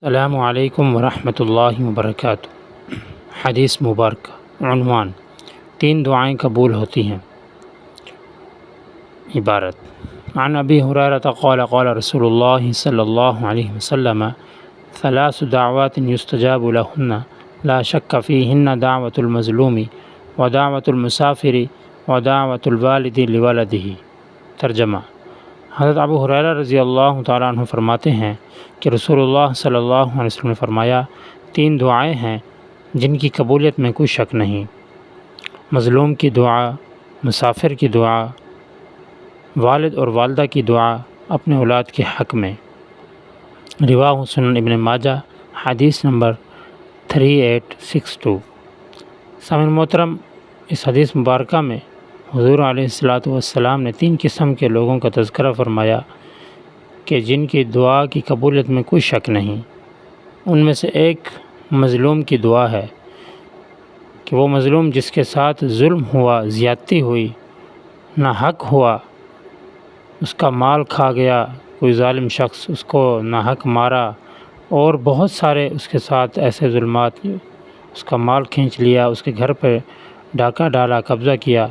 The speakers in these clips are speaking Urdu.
السلام علیکم ورحمۃ اللہ وبرکاتہ۔ حدیث مبارکہ عنوان 3 دعائیں قبول ہوتی ہیں۔ عبارت عن ابی ہریرہ قال قال رسول اللہ صلی اللہ علیہ وسلم 3 دعوات یستجاب لہن لا شک فیہن دعوۃ المظلوم ودعوۃ المسافر ودعوۃ الوالد لولدہ۔ ترجمہ: حضرت ابو ہریرہ رضی اللہ تعالیٰ عنہ فرماتے ہیں کہ رسول اللہ صلی اللہ علیہ وسلم نے فرمایا 3 دعائیں ہیں جن کی قبولیت میں کوئی شک نہیں: مظلوم کی دعا، مسافر کی دعا، والد اور والدہ کی دعا اپنے اولاد کے حق میں۔ رواہ سنن ابن ماجہ، حدیث نمبر 3862۔ سامعین محترم، اس حدیث مبارکہ میں حضور علیہ السلام نے 3 قسم کے لوگوں کا تذکرہ فرمایا کہ جن کی دعا کی قبولیت میں کوئی شک نہیں۔ ان میں سے ایک مظلوم کی دعا ہے کہ وہ مظلوم جس کے ساتھ ظلم ہوا، زیادتی ہوئی، ناحق ہوا، اس کا مال کھا گیا، کوئی ظالم شخص اس کو ناحق مارا اور بہت سارے اس کے ساتھ ایسے ظلمات، اس کا مال کھینچ لیا، اس کے گھر پہ ڈاکہ ڈالا، قبضہ کیا،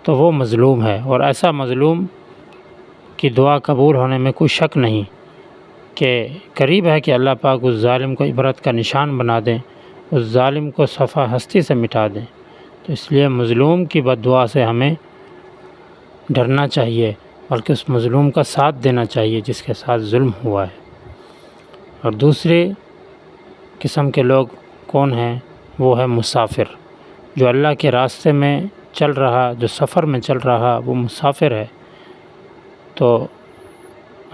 تو وہ مظلوم ہے۔ اور ایسا مظلوم کی دعا قبول ہونے میں کوئی شک نہیں کہ قریب ہے کہ اللہ پاک اس ظالم کو عبرت کا نشان بنا دیں، اس ظالم کو صفحہ ہستی سے مٹا دیں۔ تو اس لیے مظلوم کی بد دعا سے ہمیں ڈرنا چاہیے، بلکہ اس مظلوم کا ساتھ دینا چاہیے جس کے ساتھ ظلم ہوا ہے۔ اور دوسری قسم کے لوگ کون ہیں؟ وہ ہے مسافر، جو اللہ کے راستے میں چل رہا، جو سفر میں چل رہا، وہ مسافر ہے۔ تو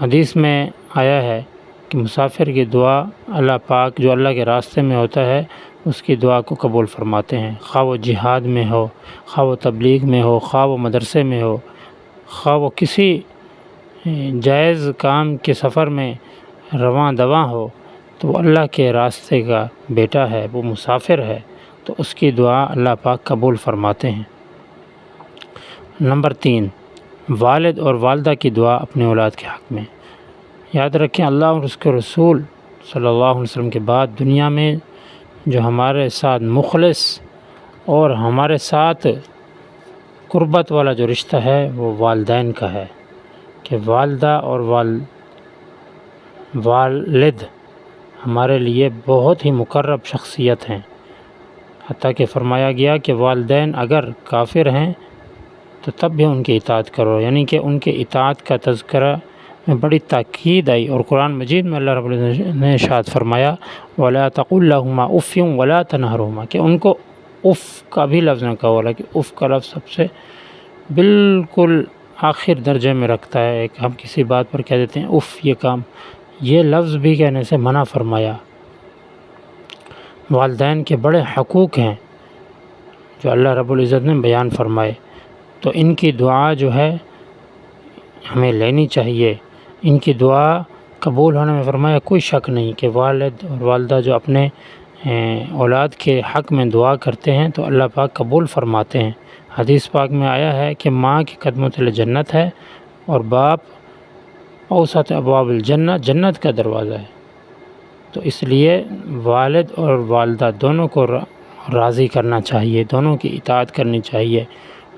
حدیث میں آیا ہے کہ مسافر کی دعا اللہ پاک جو اللہ کے راستے میں ہوتا ہے اس کی دعا کو قبول فرماتے ہیں، خواہ وہ جہاد میں ہو، خواہ وہ تبلیغ میں ہو، خواہ وہ مدرسے میں ہو، خواہ وہ کسی جائز کام کے سفر میں رواں دواں ہو، تو وہ اللہ کے راستے کا بیٹا ہے، وہ مسافر ہے، تو اس کی دعا اللہ پاک قبول فرماتے ہیں۔ نمبر 3، والد اور والدہ کی دعا اپنے اولاد کے حق میں۔ یاد رکھیں، اللہ اور اس کے رسول صلی اللہ علیہ وسلم کے بعد دنیا میں جو ہمارے ساتھ مخلص اور ہمارے ساتھ قربت والا جو رشتہ ہے وہ والدین کا ہے، کہ والدہ اور والد ہمارے لیے بہت ہی مقرب شخصیت ہیں۔ حتیٰ کہ فرمایا گیا کہ والدین اگر کافر ہیں تو تب بھی ان کی اطاعت کرو، یعنی کہ ان کے اطاعت کا تذکرہ میں بڑی تاکید آئی، اور قرآن مجید میں اللہ رب العزت نے ارشاد فرمایا وَلَا تَقُل لَّهُمَا أُفٍّ وَلَا تَنْهَرْهُمَا، کہ ان کو اف کا بھی لفظ نہ کہو، کہ اف کا لفظ سب سے بالکل آخر درجے میں رکھتا ہے۔ ایک ہم کسی بات پر کہہ دیتے ہیں اف، یہ کام، یہ لفظ بھی کہنے سے منع فرمایا۔ والدین کے بڑے حقوق ہیں جو اللہ رب العزت نے بیان فرمائے، تو ان کی دعا جو ہے ہمیں لینی چاہیے۔ ان کی دعا قبول ہونے میں فرمایا کوئی شک نہیں کہ والد اور والدہ جو اپنے اولاد کے حق میں دعا کرتے ہیں تو اللہ پاک قبول فرماتے ہیں۔ حدیث پاک میں آیا ہے کہ ماں کے قدموں تلے جنت ہے اور باپ اوسط ابواب الجنہ، جنت کا دروازہ ہے۔ تو اس لیے والد اور والدہ دونوں کو راضی کرنا چاہیے، دونوں کی اطاعت کرنی چاہیے،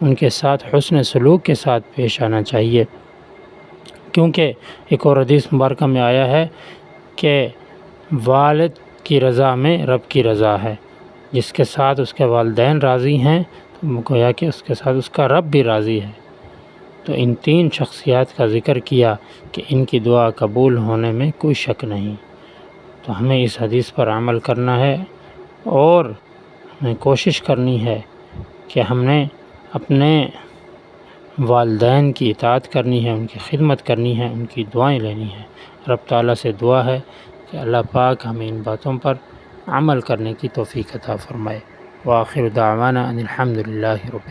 ان کے ساتھ حسن سلوک کے ساتھ پیش آنا چاہیے، کیونکہ ایک اور حدیث مبارکہ میں آیا ہے کہ والد کی رضا میں رب کی رضا ہے۔ جس کے ساتھ اس کے والدین راضی ہیں تو گویا کہ اس کے ساتھ اس کا رب بھی راضی ہے۔ تو ان 3 شخصیات کا ذکر کیا کہ ان کی دعا قبول ہونے میں کوئی شک نہیں۔ تو ہمیں اس حدیث پر عمل کرنا ہے اور ہمیں کوشش کرنی ہے کہ ہم نے اپنے والدین کی اطاعت کرنی ہے، ان کی خدمت کرنی ہے، ان کی دعائیں لینی ہیں۔ رب تعالیٰ سے دعا ہے کہ اللہ پاک ہمیں ان باتوں پر عمل کرنے کی توفیق عطا فرمائے۔ وآخر دعوانا ان الحمد للہ رب